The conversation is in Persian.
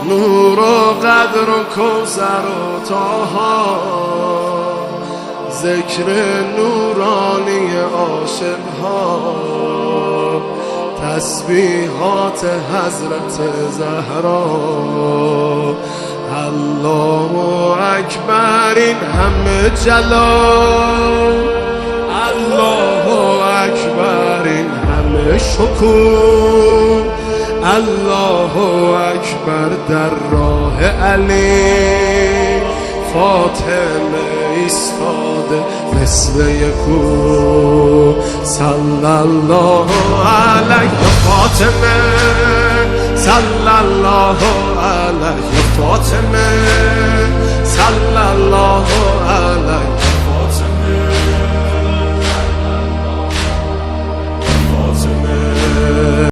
نور و قدر و کوثر و طه، ذکر نورانی عاشقها، تسبیحات حضرت زهرا. الله اکبر این همه جلال، الله اکبر این همه شکوه، الله اکبر در راه علی، فاطمه ایستاده مثل یکو. صلی الله علیه فاطمه، صلی الله علیه فاطمه، صلی الله علیه